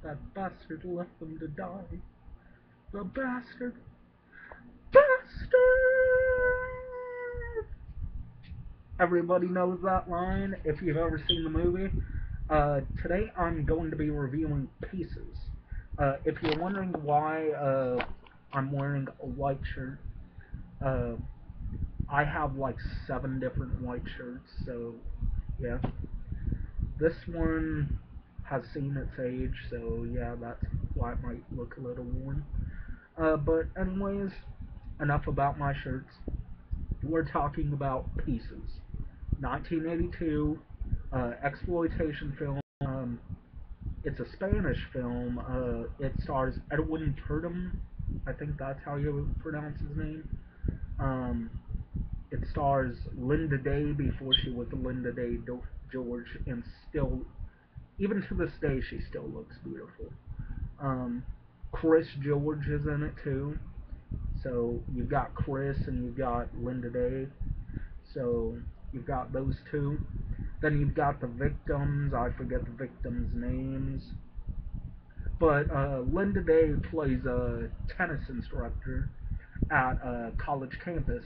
That bastard left them to die. The bastard. Bastard! Everybody knows that line if you've ever seen the movie. Today I'm going to be reviewing Pieces. If you're wondering why I'm wearing a white shirt, uh, I have like 7 different white shirts, so yeah. This one has seen its age, so yeah, that's why it might look a little worn. But anyways, enough about my shirts. We're talking about Pieces. 1982 exploitation film. It's a Spanish film. It stars Edwin Purdom. I think that's how you would pronounce his name. Um, it stars Linda Day before she was Linda Day George, and still, even to this day, she still looks beautiful. Um, Chris George is in it too. So you've got Chris and you've got Linda Day. So you've got those two. Then you've got the victims. I forget the victims' names. But Linda Day plays a tennis instructor at a college campus.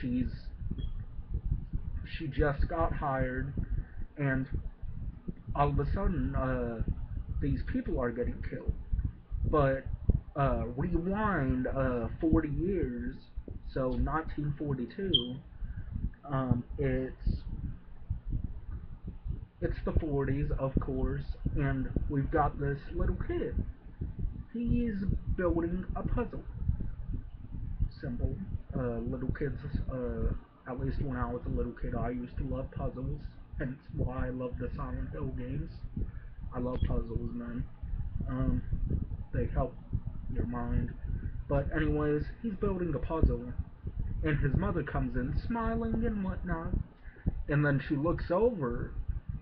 She's she just got hired, and all of a sudden, these people are getting killed. But rewind 40 years, so 1942. It's the 40s, of course, and we've got this little kid. He's building a puzzle. Simple. Little kids, at least when I was a little kid, I used to love puzzles. Hence why I love the Silent Hill games. I love puzzles, man. Um, they help your mind. But anyways, he's building a puzzle, and his mother comes in smiling and whatnot. And then she looks over,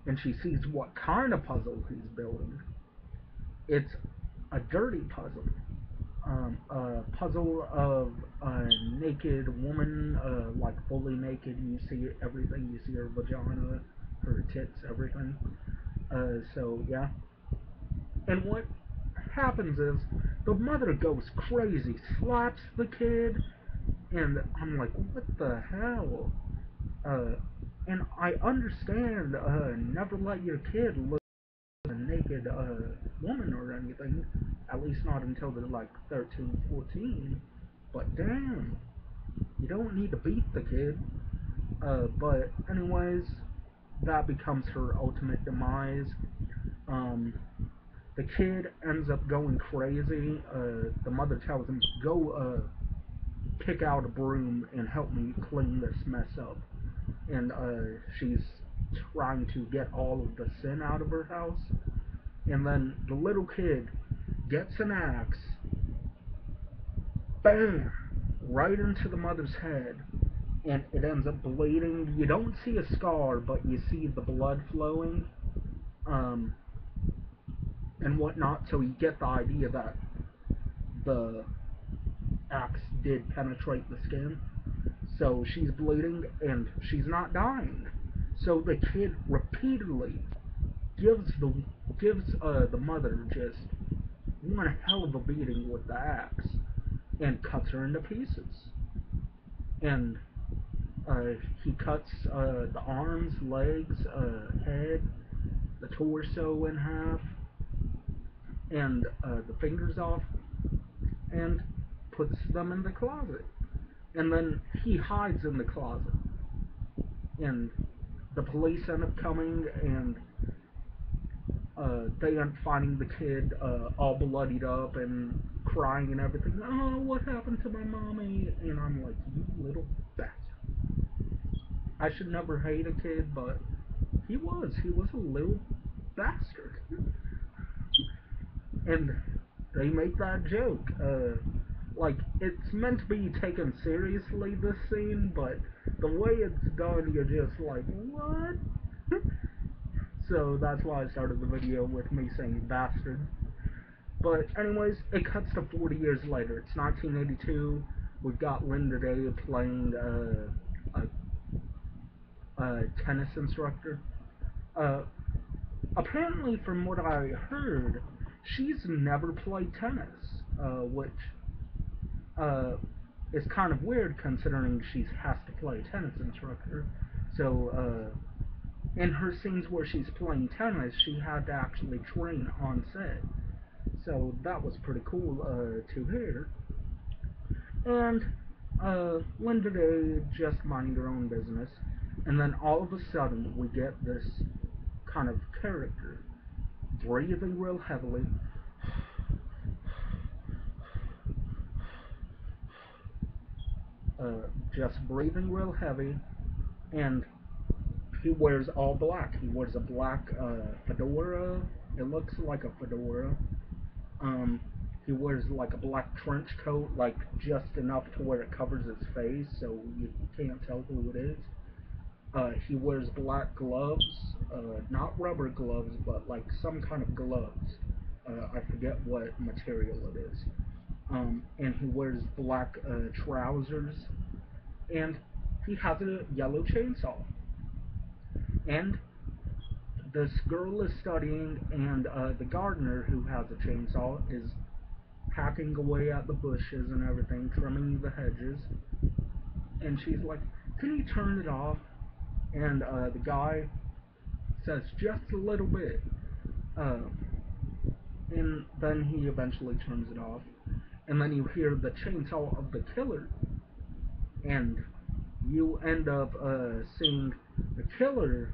and she sees what kind of puzzle he's building. It's a dirty puzzle. A puzzle of a naked woman, like fully naked. You see everything. You see her vagina, her tits, everything. So yeah. And what happens is the mother goes crazy, slaps the kid, and I'm like, what the hell? Uh, and I understand. Never let your kid look at a naked woman or anything. At least not until they're like 13, 14. But damn, you don't need to beat the kid. But anyways, that becomes her ultimate demise. Um, the kid ends up going crazy. The mother tells him, "Go pick out a broom and help me clean this mess up." And she's trying to get all of the sin out of her house. And then the little kid gets an axe, bam, right into the mother's head, and it ends up bleeding. You don't see a scar, but you see the blood flowing, um, and whatnot. So you get the idea that the axe did penetrate the skin. So she's bleeding, and she's not dying. So the kid repeatedly gives the mother just one hell of a beating with the axe and cuts her into pieces. And he cuts the arms, legs, head, the torso in half, and the fingers off, and puts them in the closet. And then he hides in the closet. And the police end up coming, and they end up finding the kid all bloodied up and crying and everything. Oh, what happened to my mommy? And I'm like, you little bastard. I should never hate a kid, but he was a little bastard. And they make that joke. Like, it's meant to be taken seriously, this scene, but the way it's done, you're just like, what? So that's why I started the video with me saying bastard. But anyways, it cuts to 40 years later. It's 1982. We've got Linda Day playing a tennis instructor. Uh, Apparently, from what I heard, she's never played tennis, which uh, is kind of weird considering she has to play a tennis instructor. So in her scenes where she's playing tennis, she had to actually train on set. So that was pretty cool to hear. And Linda Day just minding her own business, and then all of a sudden we get this kind of character breathing real heavily, just breathing real heavy, and he wears all black. He wears a black fedora. It looks like a fedora. Um, he wears like a black trench coat, like just enough to where it covers his face, so you can't tell who it is. He wears black gloves, not rubber gloves, but like some kind of gloves. I forget what material it is. And he wears black trousers, and he has a yellow chainsaw. And this girl is studying, and the gardener who has a chainsaw is hacking away at the bushes and everything, trimming the hedges. And she's like, "Can you turn it off?" And the guy says, "Just a little bit." Uh, and then he eventually turns it off. And then you hear the chainsaw of the killer, and you end up seeing the killer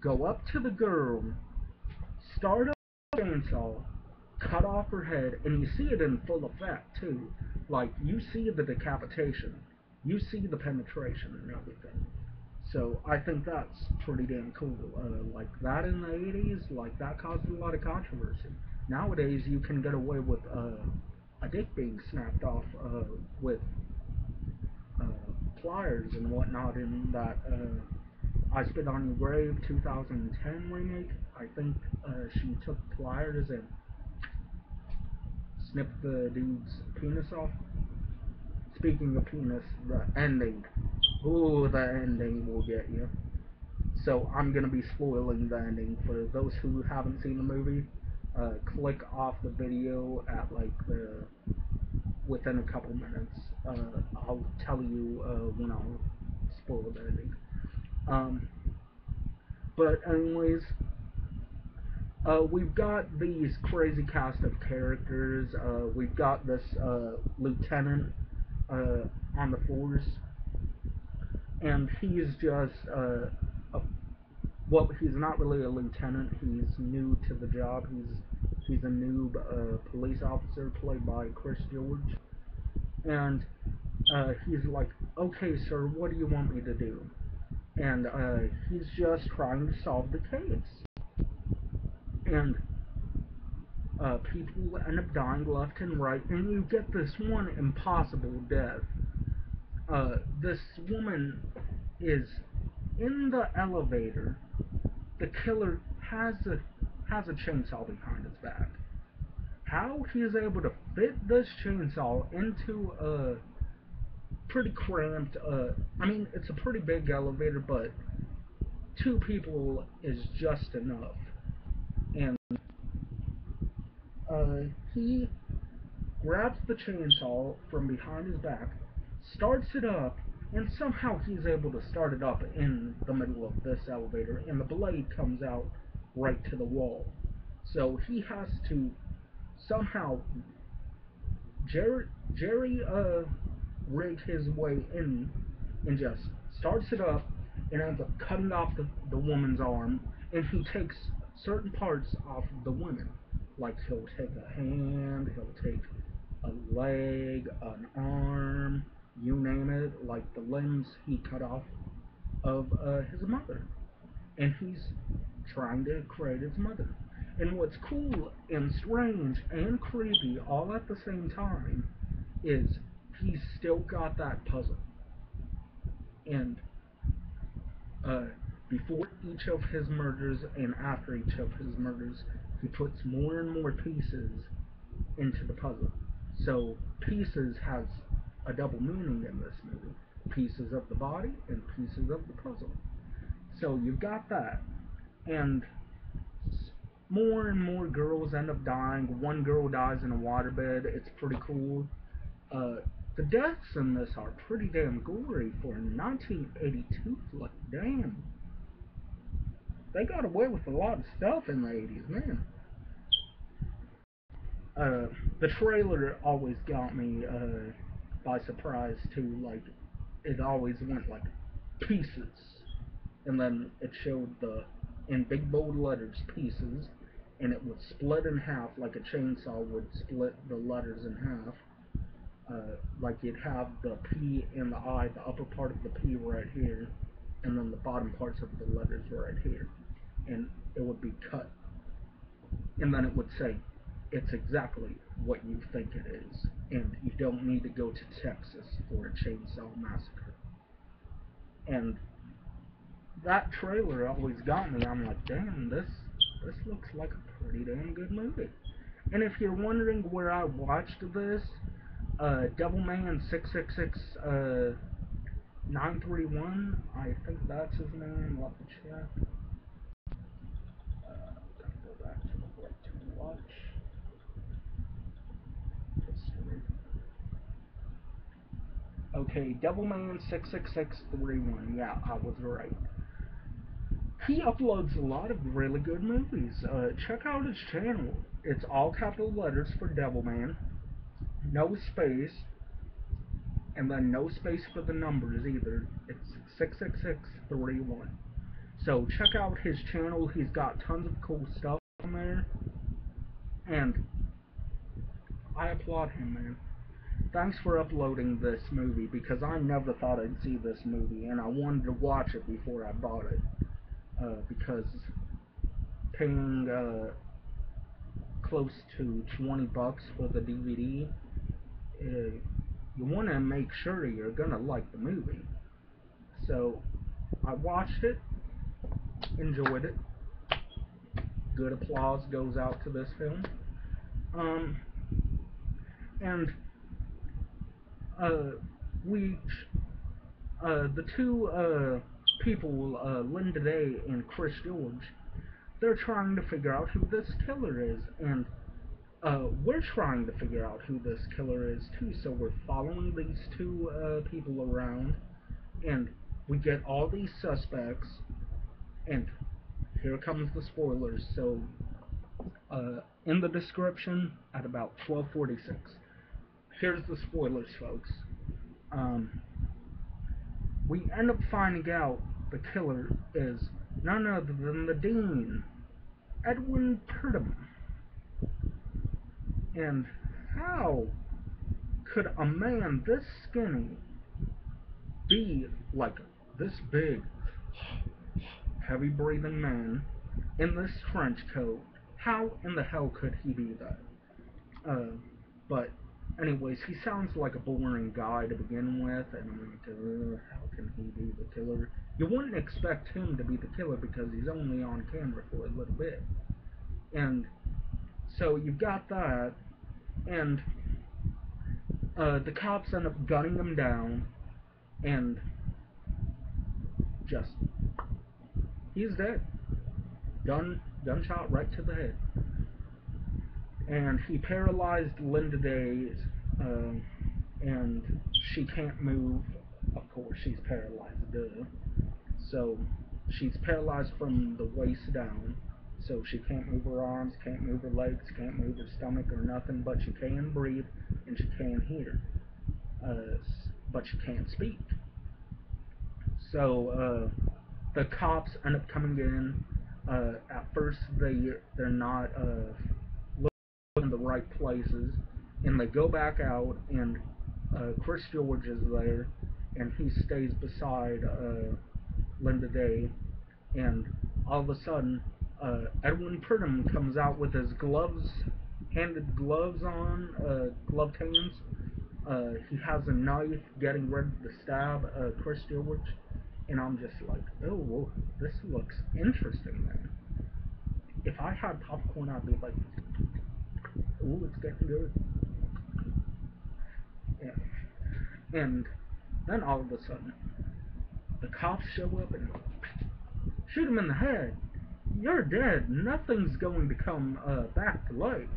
go up to the girl, start up the chainsaw, cut off her head, and you see it in full effect too. Like you see the decapitation, you see the penetration and everything. So I think that's pretty damn cool. Like that in the 80s, like that caused a lot of controversy. Nowadays you can get away with a dick being snapped off with uh, pliers and whatnot in that I Spit on Your Grave 2010 remake. I think she took pliers and snipped the dude's penis off. Speaking of penis, the ending. Ooh, the ending will get you. So I'm gonna be spoiling the ending for those who haven't seen the movie. Click off the video at like the within a couple minutes. I'll tell you when I'll spoil the ending. Um, but anyways, we've got these crazy cast of characters. We've got this lieutenant on the force, and he's just a, well, he's not really a lieutenant. He's new to the job. He's a noob police officer played by Chris George, and he's like, "Okay, sir, what do you want me to do?" And he's just trying to solve the case, and people end up dying left and right, and you get this one impossible death. This woman is in the elevator. The killer has a chainsaw behind his back. How he is able to fit this chainsaw into a pretty cramped, I mean, it's a pretty big elevator, but two people is just enough. And he grabs the chainsaw from behind his back, starts it up, and somehow he's able to start it up in the middle of this elevator, and the blade comes out right to the wall. So he has to somehow Jerry rigged his way in and just starts it up and ends up cutting off the woman's arm, and he takes certain parts off of the women. Like he'll take a hand, he'll take a leg, an arm, you name it, like the limbs he cut off of his mother. And he's trying to create his mother. And what's cool and strange and creepy all at the same time is he's still got that puzzle. And uh, before each of his murders and after each of his murders, he puts more and more pieces into the puzzle. So pieces has a double meaning in this movie. Pieces of the body and pieces of the puzzle. So you've got that. And more and more girls end up dying. One girl dies in a waterbed. It's pretty cool. Uh, the deaths in this are pretty damn gory for a 1982 flick. Damn, they got away with a lot of stuff in the 80s, man. Uh, the trailer always got me by surprise too. Like, it always went like pieces, and then it showed the in big bold letters pieces, and it would split in half like a chainsaw would split the letters in half. Like you'd have the P and the I, the upper part of the P right here, and then the bottom parts of the letters right here, and it would be cut, and then it would say, "It's exactly what you think it is, and you don't need to go to Texas for a chainsaw massacre." And that trailer always got me. I'm like, damn, this looks like a pretty damn good movie. And if you're wondering where I watched this, Devilman 666 931, I think that's his name. Let me check. Gotta go back to the right to watch history. Okay, Devilman 66631. Yeah, I was right. He uploads a lot of really good movies. Check out his channel. It's all capital letters for Devilman, no space, and then no space for the numbers either. It's 66631. So check out his channel. He's got tons of cool stuff on there, and I applaud him, man. Thanks for uploading this movie because I never thought I'd see this movie, and I wanted to watch it before I bought it. Because paying close to 20 bucks for the DVD, you want to make sure you're gonna like the movie. So I watched it, enjoyed it. Good applause goes out to this film. Um, and uh, we, the two people, Linda Day and Chris George, they're trying to figure out who this killer is, and we're trying to figure out who this killer is too. So we're following these two people around, and we get all these suspects, and here comes the spoilers. So in the description at about 12:46, here's the spoilers, folks. Um, we end up finding out the killer is none other than the Dean, Edwin Purdom. And how could a man this skinny be like this big, heavy breathing man in this trench coat? How in the hell could he be that? But anyways, he sounds like a boring guy to begin with, and I'm like, how can he be the killer? You wouldn't expect him to be the killer because he's only on camera for a little bit. And so you've got that, and the cops end up gunning him down, and just, he's dead. Gunshot right to the head. And he paralyzed Linda Day, and she can't move. Of course, she's paralyzed, duh. So she's paralyzed from the waist down. So she can't move her arms, can't move her legs, can't move her stomach or nothing, but she can breathe and she can hear. But she can't speak. So the cops end up coming in. At first, they're not looking in the right places, and they go back out, and Chris George is there, and he stays beside Linda Day, and all of a sudden, Edwin Purdom comes out with his gloves, handed gloves on, gloved hands. He has a knife, getting ready to stab Chris George, and I'm just like, oh, whoa, this looks interesting, man. If I had popcorn, I'd be like, ooh, it's getting good. Yeah. And then all of a sudden, the cops show up and shoot him in the head. you're dead. Nothing's going to come back to life.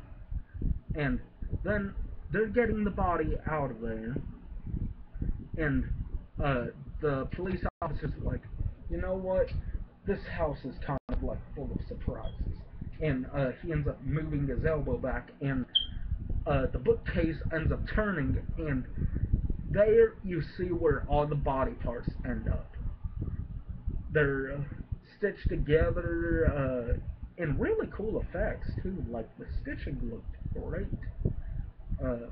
And then they're getting the body out of there, and uh, the police officer's like, you know what? This house is kind of like full of surprises. And he ends up moving his elbow back, and the bookcase ends up turning, and there you see where all the body parts end up. They're stitched together in really cool effects too. Like the stitching looked great. Uh,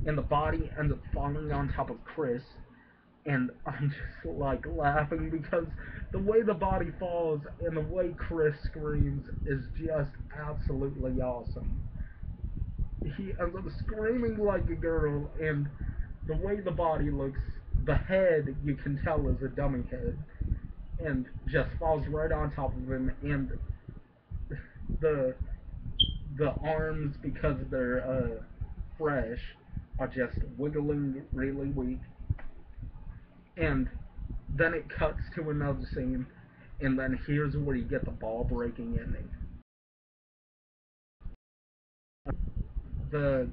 and the body ends up falling on top of Chris, and I'm just like laughing because the way the body falls and the way Chris screams is just absolutely awesome. He ends up screaming like a girl, and the way the body looks, the head you can tell is a dummy head, and just falls right on top of him, and the the arms, because they're fresh, are just wiggling really weak. And then it cuts to another scene, and then here's where you get the ball breaking ending. The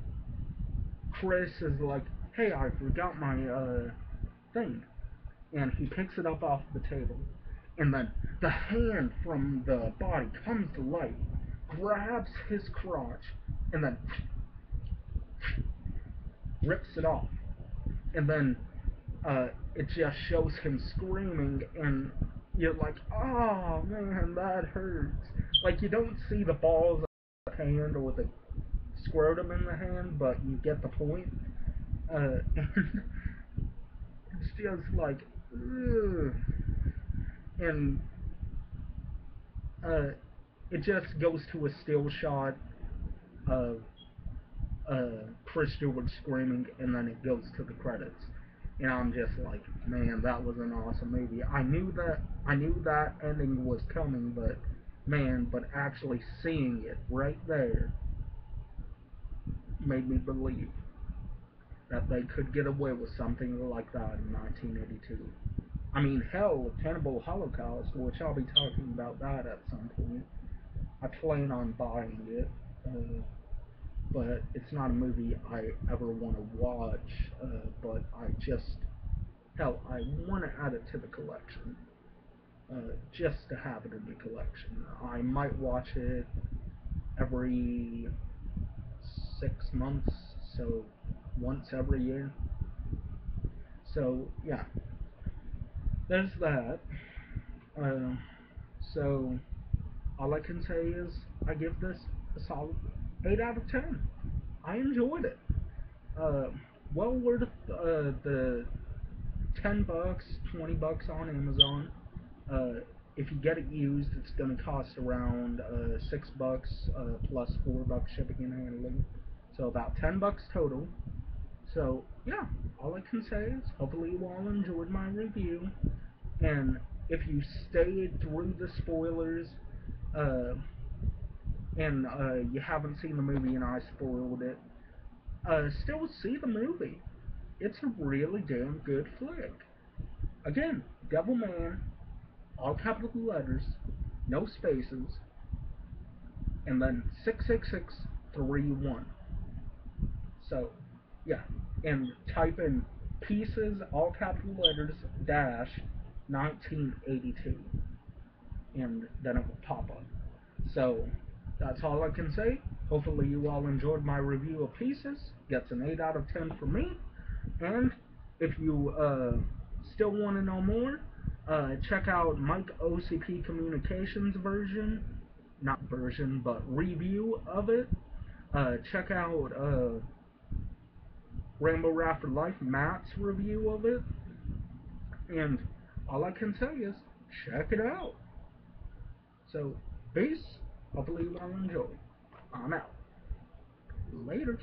Chris is like, "Hey, I forgot my thing," and he picks it up off the table, and then the hand from the body comes to life, grabs his crotch, and then rips it off, and then it just shows him screaming, and you're like, oh man, that hurts. Like, you don't see the balls of the hand or the scrotum in the hand, but you get the point. And it's just like, ugh. And uh, it just goes to a still shot of Chris Stewart screaming, and then it goes to the credits. And I'm just like, man, that was an awesome movie. I knew that ending was coming, but man, but actually seeing it right there made me believe that they could get away with something like that in 1982. I mean, hell, Cannibal Holocaust, which I'll be talking about that at some point. I plan on buying it, but it's not a movie I ever want to watch. But I just, hell, I want to add it to the collection, just to have it in the collection. I might watch it every 6 months, so once every year. So yeah, there's that. Uh, so all I can say is I give this a solid 8 out of 10. I enjoyed it. Uh, well worth the $10, $20 on Amazon. Uh, if you get it used, it's going to cost around $6 plus $4 shipping and handling, so about $10 total. So yeah, all I can say is hopefully you all enjoyed my review, and if you stayed through the spoilers, uh, and you haven't seen the movie and I spoiled it, still see the movie. It's a really damn good flick. Again, Devilman, all capital letters, no spaces, and then 66631. So, yeah, and type in pieces, all capital letters, dash 1982, and then it will pop up. So, that's all I can say. Hopefully you all enjoyed my review of Pieces. Gets an 8 out of 10 for me. And if you still want to know more, check out Mike OCP Communications version, not version, but review of it. Check out Rainbow Rafter Life, Matt's review of it. And all I can say is, check it out. So, peace. Hopefully you all enjoy. I'm out. Laters.